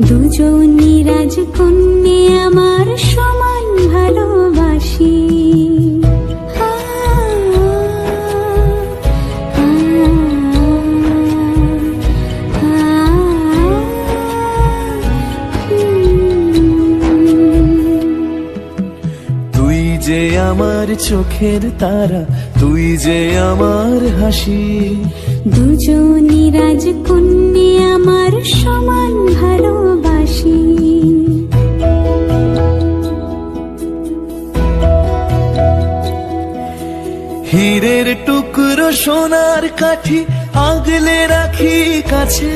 দুজনই রাজকন্যে আমার সমান ভালোবাসি। তুই যে আমার চোখের তারা, তুই যে আমার হাসি। দুজনই রাজকন্যে আমার সমান ভালোবাসি। হীরের টুকরো সোনার কাঠি আগলে রাখি কাছে।